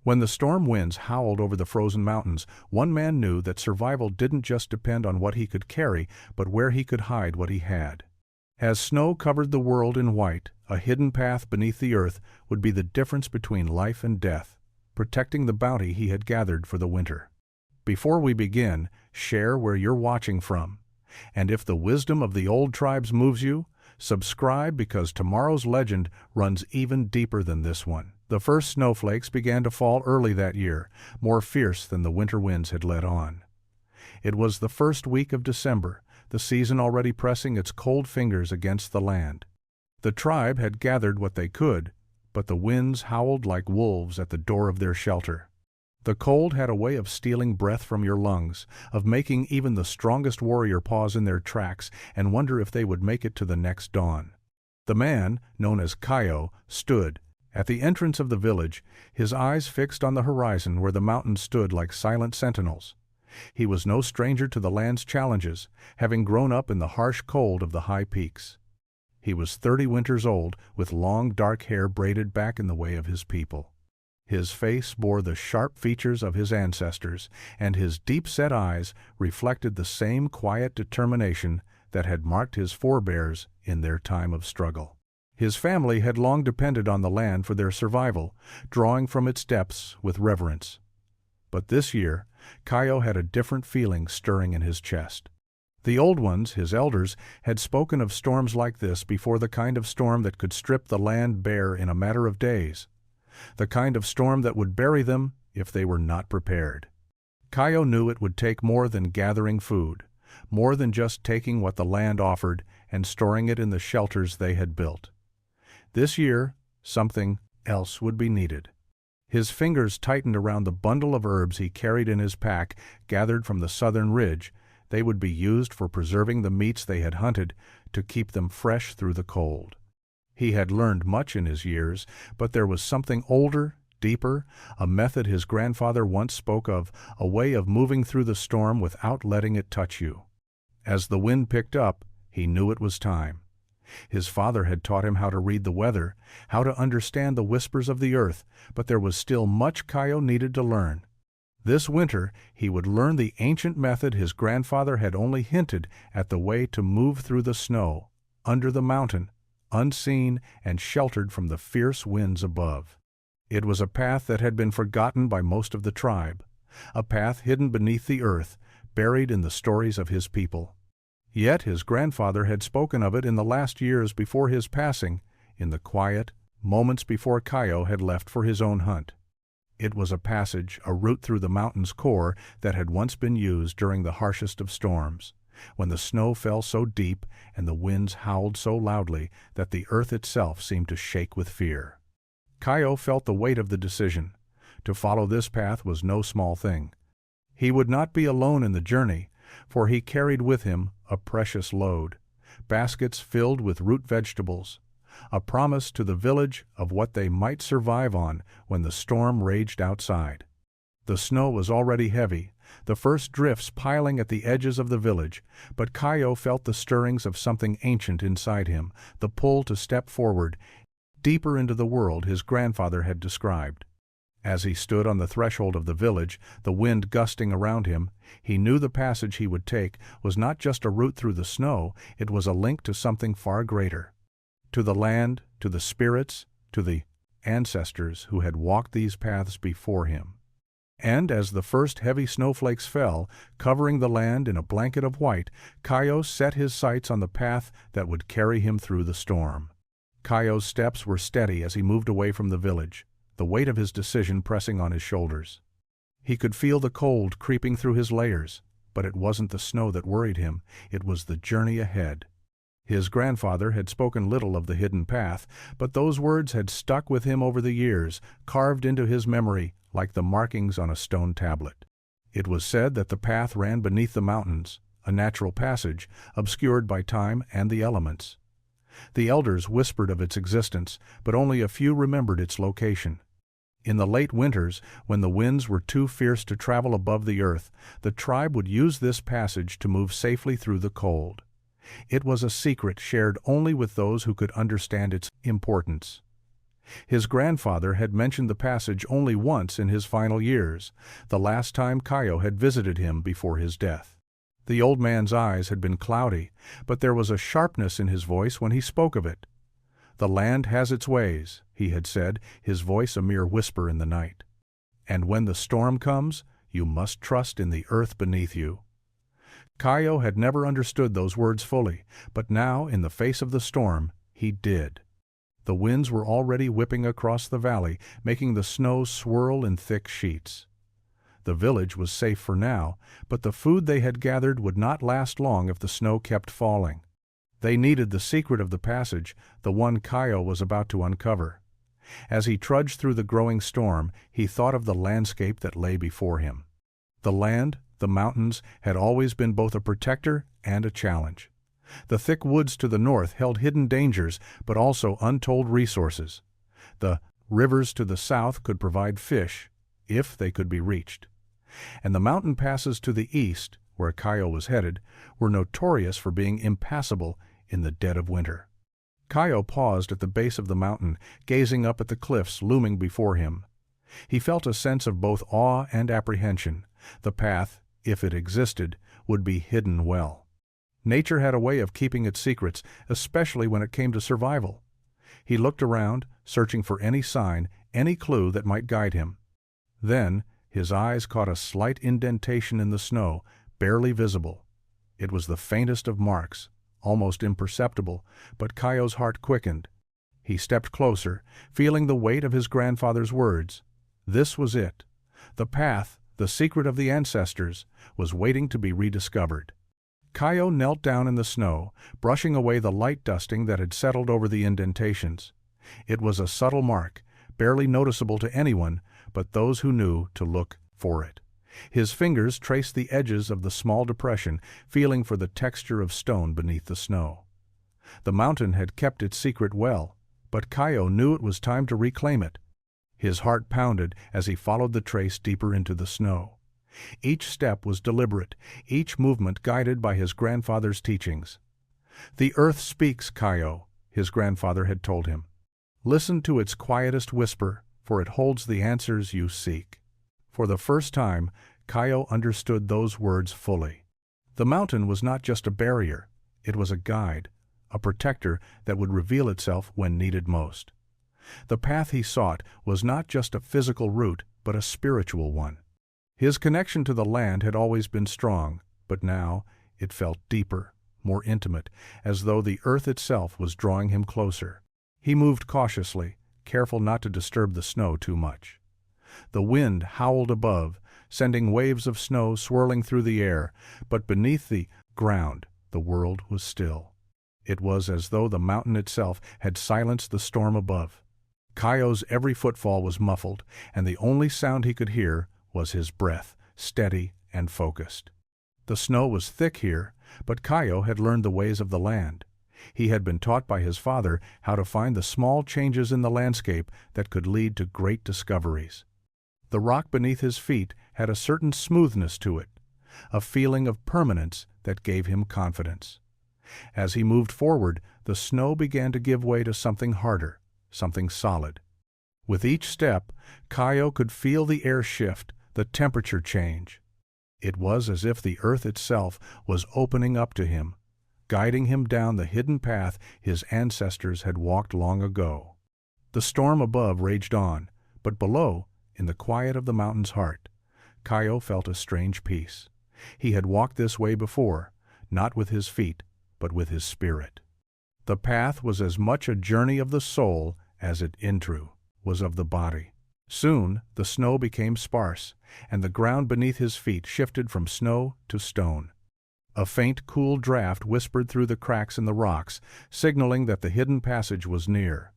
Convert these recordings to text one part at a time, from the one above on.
When the storm winds howled over the frozen mountains, one man knew that survival didn't just depend on what he could carry, but where he could hide what he had. As snow covered the world in white, a hidden path beneath the earth would be the difference between life and death, protecting the bounty he had gathered for the winter. Before we begin, share where you're watching from. And if the wisdom of the old tribes moves you, subscribe because tomorrow's legend runs even deeper than this one. The first snowflakes began to fall early that year, more fierce than the winter winds had let on. It was the first week of December, the season already pressing its cold fingers against the land. The tribe had gathered what they could, but the winds howled like wolves at the door of their shelter. The cold had a way of stealing breath from your lungs, of making even the strongest warrior pause in their tracks and wonder if they would make it to the next dawn. The man, known as Kaio, stood at the entrance of the village, his eyes fixed on the horizon where the mountains stood like silent sentinels. He was no stranger to the land's challenges, having grown up in the harsh cold of the high peaks. He was 30 winters old, with long dark hair braided back in the way of his people. His face bore the sharp features of his ancestors, and his deep-set eyes reflected the same quiet determination that had marked his forebears in their time of struggle. His family had long depended on the land for their survival, drawing from its depths with reverence. But this year, Kaio had a different feeling stirring in his chest. The old ones, his elders, had spoken of storms like this before, the kind of storm that could strip the land bare in a matter of days. The kind of storm that would bury them if they were not prepared. Kaio knew it would take more than gathering food, more than just taking what the land offered and storing it in the shelters they had built. This year, something else would be needed. His fingers tightened around the bundle of herbs he carried in his pack, gathered from the southern ridge. They would be used for preserving the meats they had hunted, to keep them fresh through the cold. He had learned much in his years, but there was something older, deeper, a method his grandfather once spoke of, a way of moving through the storm without letting it touch you. As the wind picked up, he knew it was time. His father had taught him how to read the weather, how to understand the whispers of the earth, but there was still much Kaio needed to learn. This winter, he would learn the ancient method his grandfather had only hinted at, the way to move through the snow, under the mountain, unseen and sheltered from the fierce winds above. It was a path that had been forgotten by most of the tribe, a path hidden beneath the earth, buried in the stories of his people. Yet his grandfather had spoken of it in the last years before his passing, in the quiet moments before Kaio had left for his own hunt. It was a passage, a route through the mountain's core that had once been used during the harshest of storms, when the snow fell so deep and the winds howled so loudly that the earth itself seemed to shake with fear. Kaio felt the weight of the decision. To follow this path was no small thing. He would not be alone in the journey, for he carried with him a precious load, baskets filled with root vegetables, a promise to the village of what they might survive on when the storm raged outside. The snow was already heavy, the first drifts piling at the edges of the village, but Kaio felt the stirrings of something ancient inside him, the pull to step forward, deeper into the world his grandfather had described. As he stood on the threshold of the village, the wind gusting around him, he knew the passage he would take was not just a route through the snow, it was a link to something far greater. To the land, to the spirits, to the ancestors who had walked these paths before him. And as the first heavy snowflakes fell, covering the land in a blanket of white, Kaio set his sights on the path that would carry him through the storm. Kaio's steps were steady as he moved away from the village, the weight of his decision pressing on his shoulders. He could feel the cold creeping through his layers, but it wasn't the snow that worried him, it was the journey ahead. His grandfather had spoken little of the hidden path, but those words had stuck with him over the years, carved into his memory like the markings on a stone tablet. It was said that the path ran beneath the mountains, a natural passage, obscured by time and the elements. The elders whispered of its existence, but only a few remembered its location. In the late winters, when the winds were too fierce to travel above the earth, the tribe would use this passage to move safely through the cold. It was a secret shared only with those who could understand its importance. His grandfather had mentioned the passage only once in his final years, the last time Kaio had visited him before his death. The old man's eyes had been cloudy, but there was a sharpness in his voice when he spoke of it. "The land has its ways," he had said, his voice a mere whisper in the night. "And when the storm comes, you must trust in the earth beneath you." Kaio had never understood those words fully, but now, in the face of the storm, he did. The winds were already whipping across the valley, making the snow swirl in thick sheets. The village was safe for now, but the food they had gathered would not last long if the snow kept falling. They needed the secret of the passage, the one Kaio was about to uncover. As he trudged through the growing storm, he thought of the landscape that lay before him. The land, the mountains, had always been both a protector and a challenge. The thick woods to the north held hidden dangers, but also untold resources. The rivers to the south could provide fish, if they could be reached. And the mountain passes to the east, where Kaio was headed, were notorious for being impassable in the dead of winter. Kaio paused at the base of the mountain, gazing up at the cliffs looming before him. He felt a sense of both awe and apprehension. The path, if it existed, would be hidden well. Nature had a way of keeping its secrets, especially when it came to survival. He looked around, searching for any sign, any clue that might guide him. Then his eyes caught a slight indentation in the snow, barely visible. It was the faintest of marks, almost imperceptible, but Kaio's heart quickened. He stepped closer, feeling the weight of his grandfather's words. This was it. The path, the secret of the ancestors, was waiting to be rediscovered. Kaio knelt down in the snow, brushing away the light dusting that had settled over the indentations. It was a subtle mark, barely noticeable to anyone but those who knew to look for it. His fingers traced the edges of the small depression, feeling for the texture of stone beneath the snow. The mountain had kept its secret well, but Kaio knew it was time to reclaim it. His heart pounded as he followed the trace deeper into the snow. Each step was deliberate, each movement guided by his grandfather's teachings. "The earth speaks, Kaio," his grandfather had told him. "Listen to its quietest whisper, for it holds the answers you seek." For the first time, Kaio understood those words fully. The mountain was not just a barrier, it was a guide, a protector that would reveal itself when needed most. The path he sought was not just a physical route, but a spiritual one. His connection to the land had always been strong, but now it felt deeper, more intimate, as though the earth itself was drawing him closer. He moved cautiously, careful not to disturb the snow too much. The wind howled above, sending waves of snow swirling through the air, but beneath the ground the world was still. It was as though the mountain itself had silenced the storm above. Kaio's every footfall was muffled, and the only sound he could hear was his breath, steady and focused. The snow was thick here, but Kaio had learned the ways of the land. He had been taught by his father how to find the small changes in the landscape that could lead to great discoveries. The rock beneath his feet had a certain smoothness to it, a feeling of permanence that gave him confidence. As he moved forward, the snow began to give way to something harder, something solid. With each step, Kaio could feel the air shift, the temperature change. It was as if the earth itself was opening up to him, guiding him down the hidden path his ancestors had walked long ago. The storm above raged on, but below, in the quiet of the mountain's heart, Kaio felt a strange peace. He had walked this way before, not with his feet, but with his spirit. The path was as much a journey of the soul as it, in truth, was of the body. Soon the snow became sparse, and the ground beneath his feet shifted from snow to stone. A faint, cool draft whispered through the cracks in the rocks, signaling that the hidden passage was near.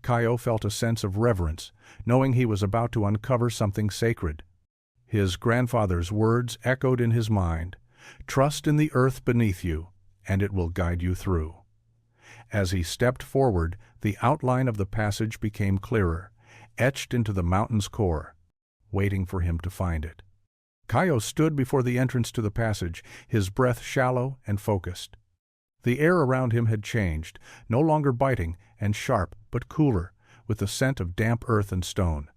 Kaio felt a sense of reverence, knowing he was about to uncover something sacred. His grandfather's words echoed in his mind, "Trust in the earth beneath you, and it will guide you through." As he stepped forward, the outline of the passage became clearer, etched into the mountain's core, waiting for him to find it. Kaio stood before the entrance to the passage, his breath shallow and focused. The air around him had changed, no longer biting and sharp, but cooler, with the scent of damp earth and stone.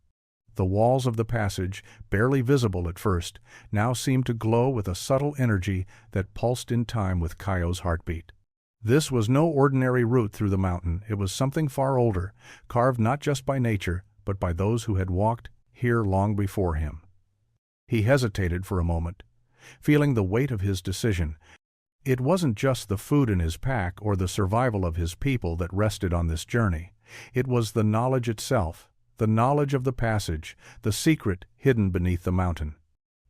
The walls of the passage, barely visible at first, now seemed to glow with a subtle energy that pulsed in time with Kaio's heartbeat. This was no ordinary route through the mountain. It was something far older, carved not just by nature, but by those who had walked here long before him. He hesitated for a moment, feeling the weight of his decision. It wasn't just the food in his pack or the survival of his people that rested on this journey. It was the knowledge itself, the knowledge of the passage, the secret hidden beneath the mountain.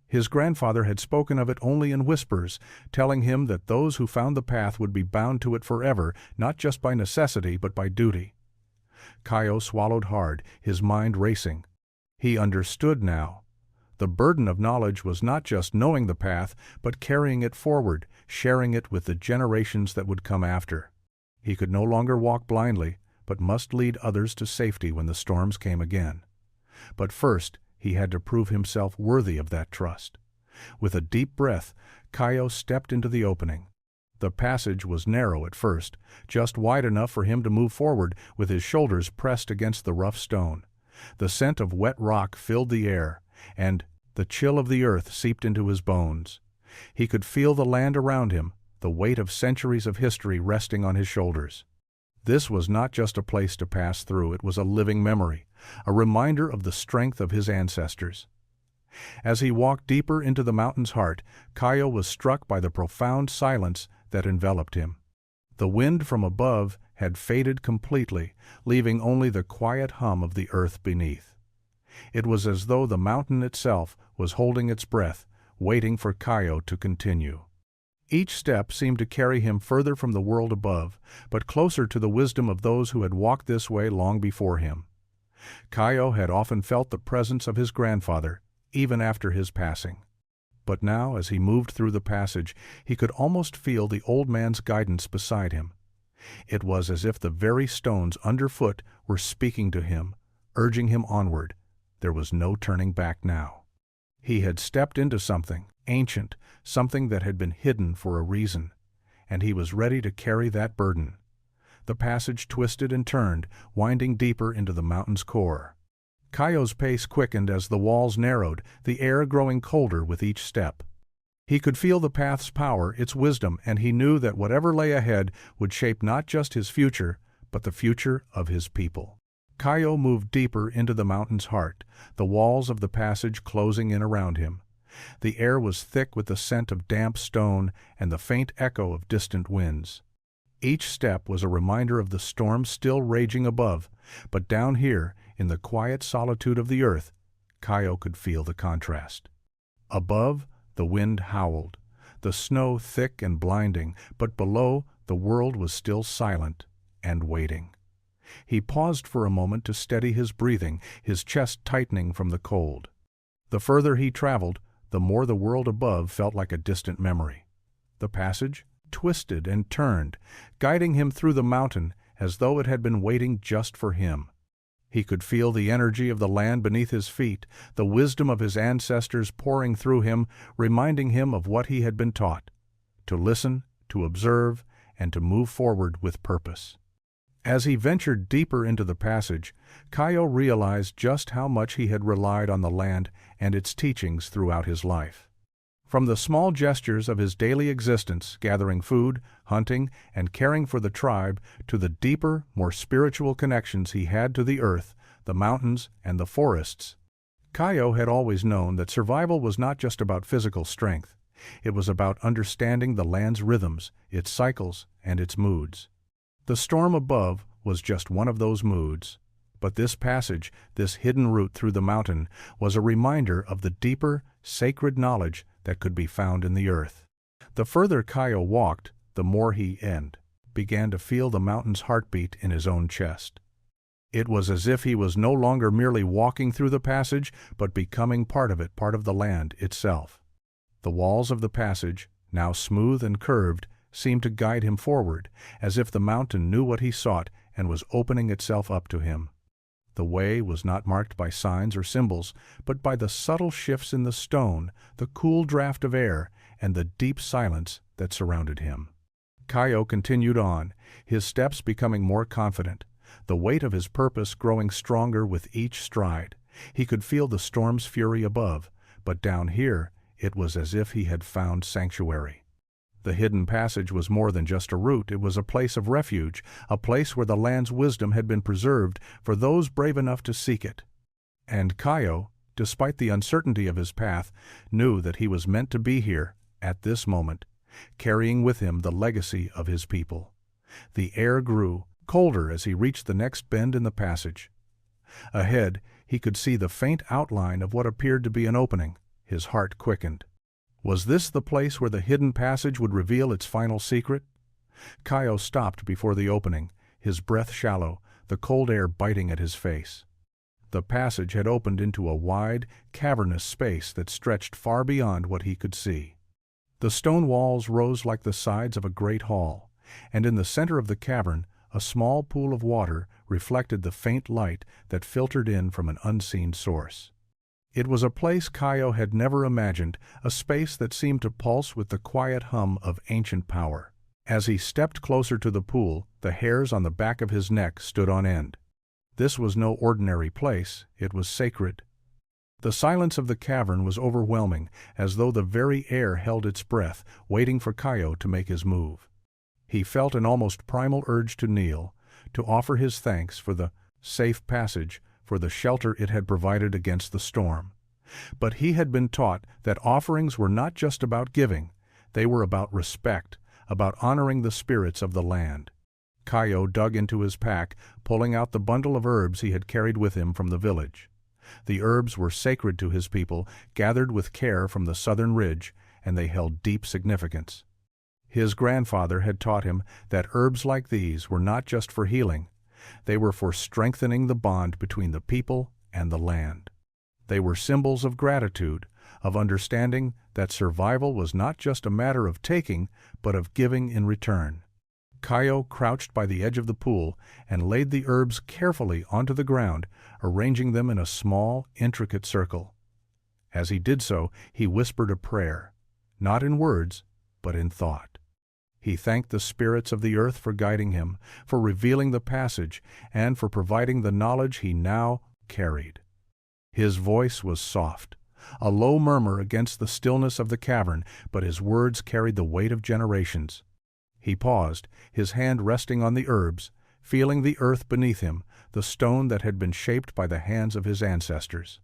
His grandfather had spoken of it only in whispers, telling him that those who found the path would be bound to it forever, not just by necessity but by duty. Kaio swallowed hard, his mind racing. He understood now. The burden of knowledge was not just knowing the path, but carrying it forward, sharing it with the generations that would come after. He could no longer walk blindly, but must lead others to safety when the storms came again. But first, he had to prove himself worthy of that trust. With a deep breath, Kaio stepped into the opening. The passage was narrow at first, just wide enough for him to move forward with his shoulders pressed against the rough stone. The scent of wet rock filled the air, and the chill of the earth seeped into his bones. He could feel the land around him, the weight of centuries of history resting on his shoulders. This was not just a place to pass through, it was a living memory, a reminder of the strength of his ancestors. As he walked deeper into the mountain's heart, Kaio was struck by the profound silence that enveloped him. The wind from above had faded completely, leaving only the quiet hum of the earth beneath. It was as though the mountain itself was holding its breath, waiting for Kaio to continue. Each step seemed to carry him further from the world above, but closer to the wisdom of those who had walked this way long before him. Kaio had often felt the presence of his grandfather, even after his passing. But now, as he moved through the passage, he could almost feel the old man's guidance beside him. It was as if the very stones underfoot were speaking to him, urging him onward. There was no turning back now. He had stepped into something ancient, something that had been hidden for a reason, and he was ready to carry that burden. The passage twisted and turned, winding deeper into the mountain's core. Kaio's pace quickened as the walls narrowed, the air growing colder with each step. He could feel the path's power, its wisdom, and he knew that whatever lay ahead would shape not just his future, but the future of his people. Kaio moved deeper into the mountain's heart, the walls of the passage closing in around him. The air was thick with the scent of damp stone and the faint echo of distant winds. Each step was a reminder of the storm still raging above, but down here, in the quiet solitude of the earth, Kaio could feel the contrast. Above, the wind howled, the snow thick and blinding, but below, the world was still silent and waiting. He paused for a moment to steady his breathing, his chest tightening from the cold. The further he traveled, the more the world above felt like a distant memory. The passage twisted and turned, guiding him through the mountain as though it had been waiting just for him. He could feel the energy of the land beneath his feet, the wisdom of his ancestors pouring through him, reminding him of what he had been taught, to listen, to observe, and to move forward with purpose. As he ventured deeper into the passage, Kaio realized just how much he had relied on the land and its teachings throughout his life. From the small gestures of his daily existence, gathering food, hunting, and caring for the tribe, to the deeper, more spiritual connections he had to the earth, the mountains, and the forests, Kaio had always known that survival was not just about physical strength. It was about understanding the land's rhythms, its cycles, and its moods. The storm above was just one of those moods, but this passage, this hidden route through the mountain, was a reminder of the deeper, sacred knowledge that could be found in the earth. The further Kaio walked, the more he began to feel the mountain's heartbeat in his own chest. It was as if he was no longer merely walking through the passage, but becoming part of it, part of the land itself. The walls of the passage, now smooth and curved, seemed to guide him forward, as if the mountain knew what he sought and was opening itself up to him. The way was not marked by signs or symbols, but by the subtle shifts in the stone, the cool draft of air, and the deep silence that surrounded him. Kaio continued on, his steps becoming more confident, the weight of his purpose growing stronger with each stride. He could feel the storm's fury above, but down here it was as if he had found sanctuary. The hidden passage was more than just a route, it was a place of refuge, a place where the land's wisdom had been preserved for those brave enough to seek it. And Kaio, despite the uncertainty of his path, knew that he was meant to be here, at this moment, carrying with him the legacy of his people. The air grew colder as he reached the next bend in the passage. Ahead, he could see the faint outline of what appeared to be an opening. His heart quickened. Was this the place where the hidden passage would reveal its final secret? Kaio stopped before the opening, his breath shallow, the cold air biting at his face. The passage had opened into a wide, cavernous space that stretched far beyond what he could see. The stone walls rose like the sides of a great hall, and in the center of the cavern, a small pool of water reflected the faint light that filtered in from an unseen source. It was a place Kaio had never imagined, a space that seemed to pulse with the quiet hum of ancient power. As he stepped closer to the pool, the hairs on the back of his neck stood on end. This was no ordinary place, it was sacred. The silence of the cavern was overwhelming, as though the very air held its breath, waiting for Kaio to make his move. He felt an almost primal urge to kneel, to offer his thanks for the safe passage, for the shelter it had provided against the storm. But he had been taught that offerings were not just about giving, they were about respect, about honoring the spirits of the land. Kaio dug into his pack, pulling out the bundle of herbs he had carried with him from the village. The herbs were sacred to his people, gathered with care from the southern ridge, and they held deep significance. His grandfather had taught him that herbs like these were not just for healing, they were for strengthening the bond between the people and the land. They were symbols of gratitude, of understanding that survival was not just a matter of taking, but of giving in return. Kaio crouched by the edge of the pool and laid the herbs carefully onto the ground, arranging them in a small, intricate circle. As he did so, he whispered a prayer, not in words, but in thought. He thanked the spirits of the earth for guiding him, for revealing the passage, and for providing the knowledge he now carried. His voice was soft, a low murmur against the stillness of the cavern, but his words carried the weight of generations. He paused, his hand resting on the herbs, feeling the earth beneath him, the stone that had been shaped by the hands of his ancestors.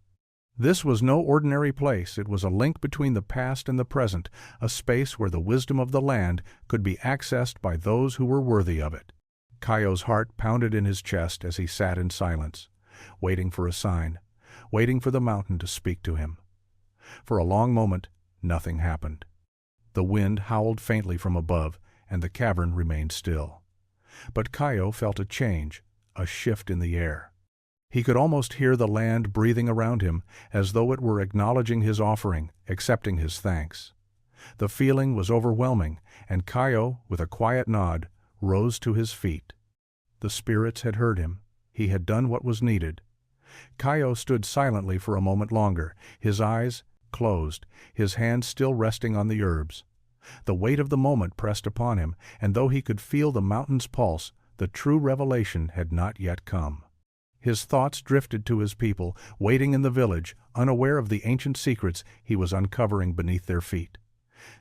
This was no ordinary place, it was a link between the past and the present, a space where the wisdom of the land could be accessed by those who were worthy of it. Kaio's heart pounded in his chest as he sat in silence, waiting for a sign, waiting for the mountain to speak to him. For a long moment, nothing happened. The wind howled faintly from above, and the cavern remained still. But Kaio felt a change, a shift in the air. He could almost hear the land breathing around him, as though it were acknowledging his offering, accepting his thanks. The feeling was overwhelming, and Kaio, with a quiet nod, rose to his feet. The spirits had heard him. He had done what was needed. Kaio stood silently for a moment longer, his eyes closed, his hands still resting on the herbs. The weight of the moment pressed upon him, and though he could feel the mountain's pulse, the true revelation had not yet come. His thoughts drifted to his people, waiting in the village, unaware of the ancient secrets he was uncovering beneath their feet.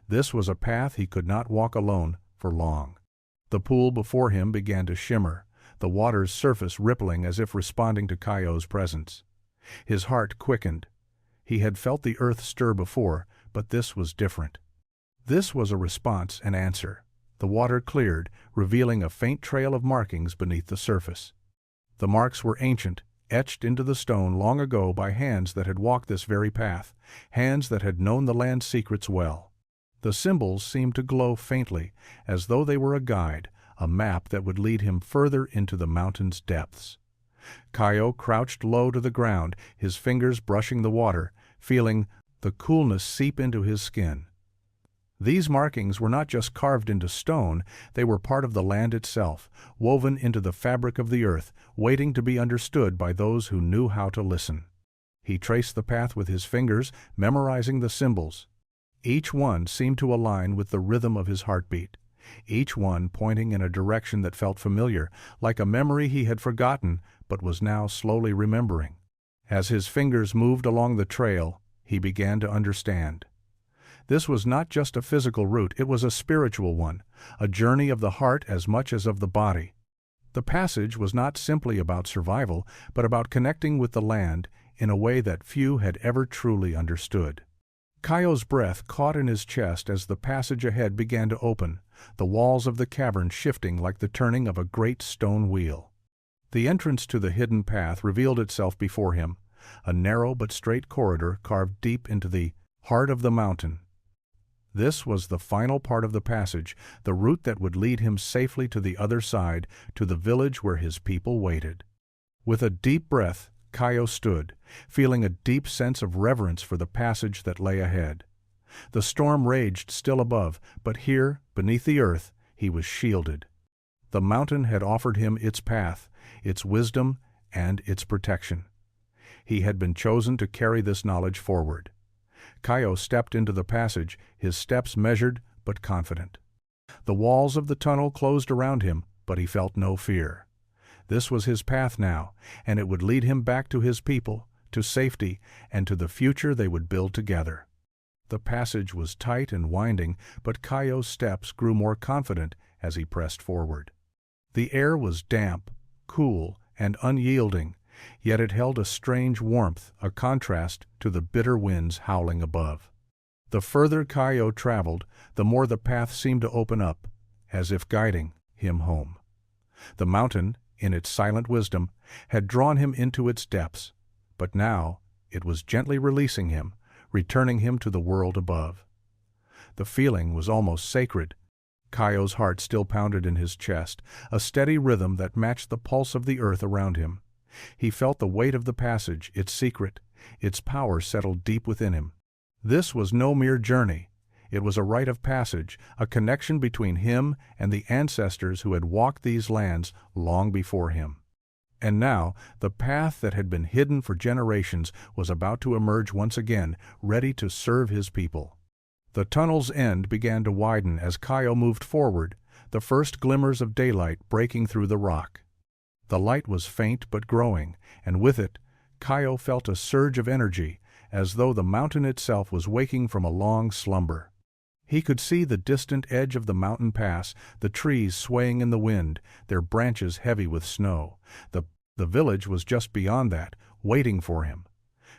This was a path he could not walk alone for long. The pool before him began to shimmer, the water's surface rippling as if responding to Kaio's presence. His heart quickened. He had felt the earth stir before, but this was different. This was a response, an answer. The water cleared, revealing a faint trail of markings beneath the surface. The marks were ancient, etched into the stone long ago by hands that had walked this very path, hands that had known the land's secrets well. The symbols seemed to glow faintly, as though they were a guide, a map that would lead him further into the mountain's depths. Kaio crouched low to the ground, his fingers brushing the water, feeling the coolness seep into his skin. These markings were not just carved into stone, they were part of the land itself, woven into the fabric of the earth, waiting to be understood by those who knew how to listen. He traced the path with his fingers, memorizing the symbols. Each one seemed to align with the rhythm of his heartbeat. each one pointing in a direction that felt familiar, like a memory he had forgotten but was now slowly remembering. As his fingers moved along the trail, he began to understand. This was not just a physical route, it was a spiritual one, a journey of the heart as much as of the body. The passage was not simply about survival, but about connecting with the land in a way that few had ever truly understood. Kaio's breath caught in his chest as the passage ahead began to open, the walls of the cavern shifting like the turning of a great stone wheel. The entrance to the hidden path revealed itself before him, a narrow but straight corridor carved deep into the heart of the mountain. This was the final part of the passage, the route that would lead him safely to the other side, to the village where his people waited. With a deep breath, Kaio stood, feeling a deep sense of reverence for the passage that lay ahead. The storm raged still above, but here, beneath the earth, he was shielded. The mountain had offered him its path, its wisdom, and its protection. He had been chosen to carry this knowledge forward. Kaio stepped into the passage, his steps measured but confident. The walls of the tunnel closed around him, but he felt no fear. This was his path now, and it would lead him back to his people, to safety, and to the future they would build together. The passage was tight and winding, but Kaio's steps grew more confident as he pressed forward. The air was damp, cool, and unyielding, yet it held a strange warmth, a contrast to the bitter winds howling above. The further Kaio traveled, the more the path seemed to open up, as if guiding him home. The mountain, in its silent wisdom, had drawn him into its depths, but now it was gently releasing him, returning him to the world above. The feeling was almost sacred. Kaio's heart still pounded in his chest, a steady rhythm that matched the pulse of the earth around him. He felt the weight of the passage, its secret, its power settled deep within him. This was no mere journey. It was a rite of passage, a connection between him and the ancestors who had walked these lands long before him. And now, the path that had been hidden for generations was about to emerge once again, ready to serve his people. The tunnel's end began to widen as Kaio moved forward, the first glimmers of daylight breaking through the rock. The light was faint but growing, and with it, Kaio felt a surge of energy, as though the mountain itself was waking from a long slumber. He could see the distant edge of the mountain pass, the trees swaying in the wind, their branches heavy with snow. The village was just beyond that, waiting for him.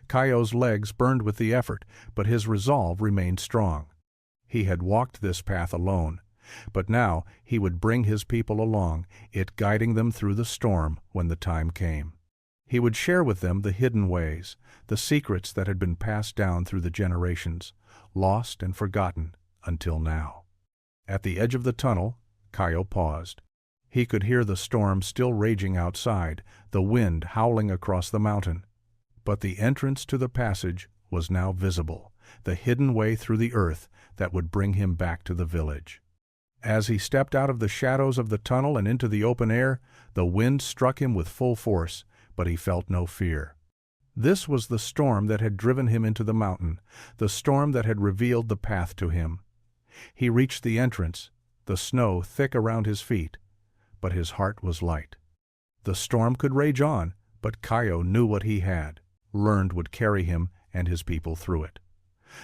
Kaio's legs burned with the effort, but his resolve remained strong. He had walked this path alone, but now he would bring his people along, it guiding them through the storm when the time came. He would share with them the hidden ways, the secrets that had been passed down through the generations, lost and forgotten until now. At the edge of the tunnel, Kaio paused. He could hear the storm still raging outside, the wind howling across the mountain. But the entrance to the passage was now visible, the hidden way through the earth that would bring him back to the village. As he stepped out of the shadows of the tunnel and into the open air, the wind struck him with full force, but he felt no fear. This was the storm that had driven him into the mountain, the storm that had revealed the path to him. He reached the entrance, the snow thick around his feet, but his heart was light. The storm could rage on, but Kaio knew what he had, learned would carry him and his people through it.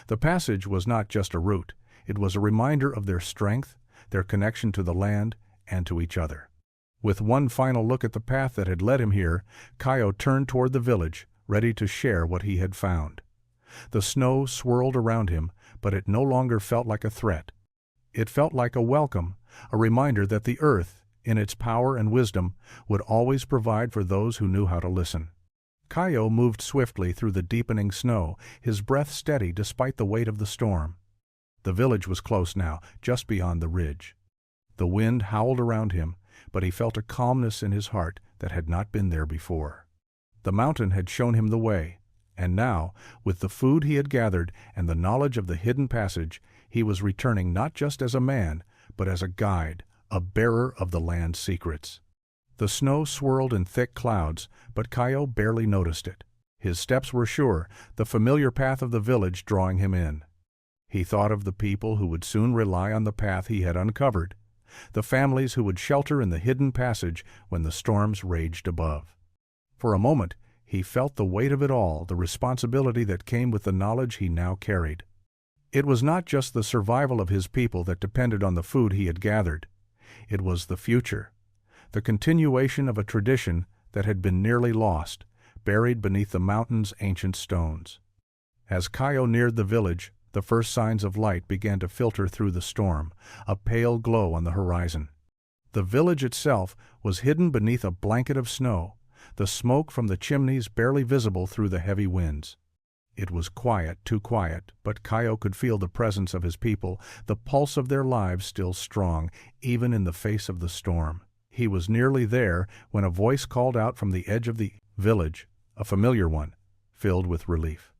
The passage was not just a route, it was a reminder of their strength, their connection to the land and to each other. With one final look at the path that had led him here, Kaio turned toward the village, ready to share what he had found. The snow swirled around him, but it no longer felt like a threat. It felt like a welcome, a reminder that the earth, in its power and wisdom, would always provide for those who knew how to listen. Kaio moved swiftly through the deepening snow, his breath steady despite the weight of the storm. The village was close now, just beyond the ridge. The wind howled around him, but he felt a calmness in his heart that had not been there before. The mountain had shown him the way, and now, with the food he had gathered and the knowledge of the hidden passage, he was returning not just as a man, but as a guide, a bearer of the land's secrets. The snow swirled in thick clouds, but Kaio barely noticed it. His steps were sure, the familiar path of the village drawing him in. He thought of the people who would soon rely on the path he had uncovered, the families who would shelter in the hidden passage when the storms raged above. For a moment, he felt the weight of it all, the responsibility that came with the knowledge he now carried. It was not just the survival of his people that depended on the food he had gathered. It was the future, the continuation of a tradition that had been nearly lost, buried beneath the mountain's ancient stones. As Kaio neared the village, the first signs of light began to filter through the storm, a pale glow on the horizon. The village itself was hidden beneath a blanket of snow, the smoke from the chimneys barely visible through the heavy winds. It was quiet, too quiet, but Kaio could feel the presence of his people, the pulse of their lives still strong, even in the face of the storm. He was nearly there when a voice called out from the edge of the village, a familiar one, filled with relief.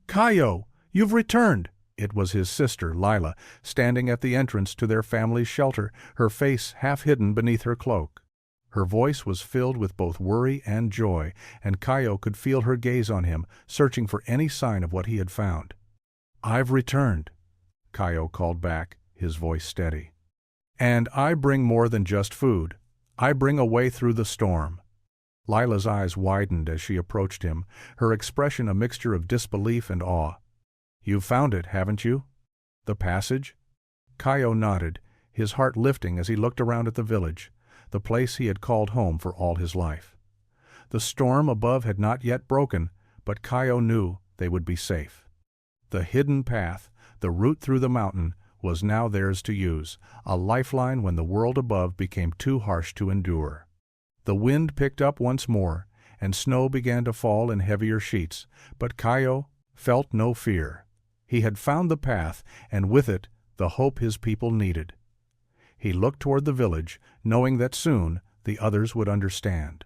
"Kaio, you've returned!" It was his sister, Lila, standing at the entrance to their family's shelter, her face half hidden beneath her cloak. Her voice was filled with both worry and joy, and Kaio could feel her gaze on him, searching for any sign of what he had found. "I've returned," Kaio called back, his voice steady. "And I bring more than just food. I bring a way through the storm." Lila's eyes widened as she approached him, her expression a mixture of disbelief and awe. "You've found it, haven't you? The passage?" Kaio nodded, his heart lifting as he looked around at the village, the place he had called home for all his life. The storm above had not yet broken, but Kaio knew they would be safe. The hidden path, the route through the mountain, was now theirs to use, a lifeline when the world above became too harsh to endure. The wind picked up once more, and snow began to fall in heavier sheets, but Kaio felt no fear. He had found the path, and with it, the hope his people needed. He looked toward the village, knowing that soon the others would understand.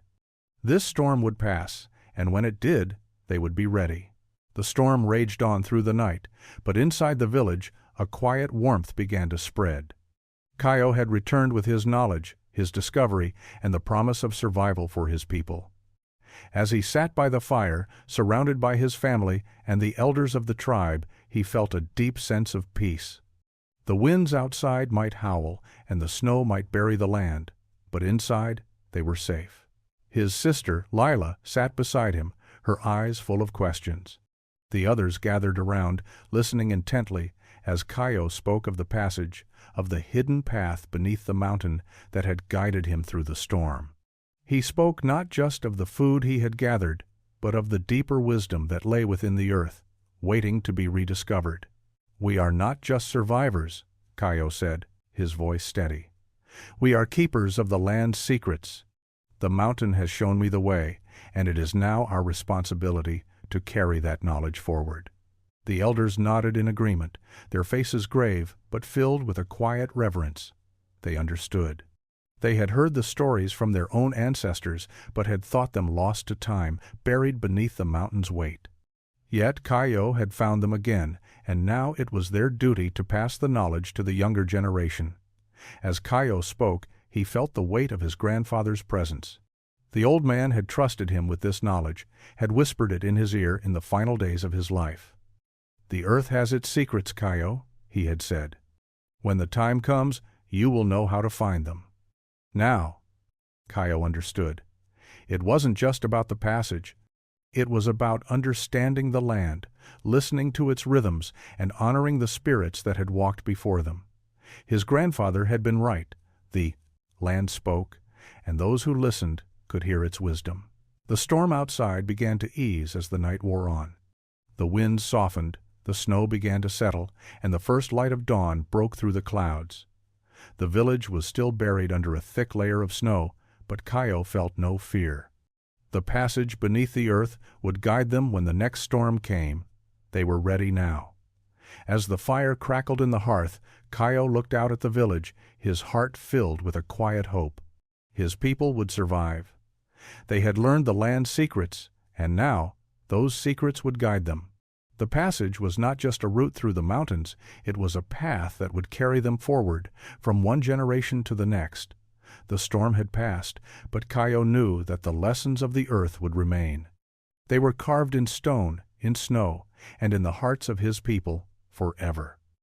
This storm would pass, and when it did, they would be ready. The storm raged on through the night, but inside the village, a quiet warmth began to spread. Kaio had returned with his knowledge, his discovery, and the promise of survival for his people. As he sat by the fire, surrounded by his family and the elders of the tribe, he felt a deep sense of peace. The winds outside might howl, and the snow might bury the land, but inside they were safe. His sister, Lila, sat beside him, her eyes full of questions. The others gathered around, listening intently, as Kaio spoke of the passage, of the hidden path beneath the mountain that had guided him through the storm. He spoke not just of the food he had gathered, but of the deeper wisdom that lay within the earth, waiting to be rediscovered. "We are not just survivors," Kaio said, his voice steady. "We are keepers of the land's secrets. The mountain has shown me the way, and it is now our responsibility to carry that knowledge forward." The elders nodded in agreement, their faces grave but filled with a quiet reverence. They understood. They had heard the stories from their own ancestors, but had thought them lost to time, buried beneath the mountain's weight. Yet Kaio had found them again, and now it was their duty to pass the knowledge to the younger generation. As Kaio spoke, he felt the weight of his grandfather's presence. The old man had trusted him with this knowledge, had whispered it in his ear in the final days of his life. "The earth has its secrets, Kaio," he had said. "When the time comes, you will know how to find them." Now, Kaio understood. It wasn't just about the passage. It was about understanding the land, listening to its rhythms, and honoring the spirits that had walked before them. His grandfather had been right. The land spoke, and those who listened could hear its wisdom. The storm outside began to ease as the night wore on. The winds softened, the snow began to settle, and the first light of dawn broke through the clouds. The village was still buried under a thick layer of snow, but Kaio felt no fear. The passage beneath the earth would guide them when the next storm came. They were ready now. As the fire crackled in the hearth, Kaio looked out at the village, his heart filled with a quiet hope. His people would survive. They had learned the land's secrets, and now those secrets would guide them. The passage was not just a route through the mountains, it was a path that would carry them forward, from one generation to the next. The storm had passed, but Kaio knew that the lessons of the earth would remain. They were carved in stone, in snow, and in the hearts of his people forever.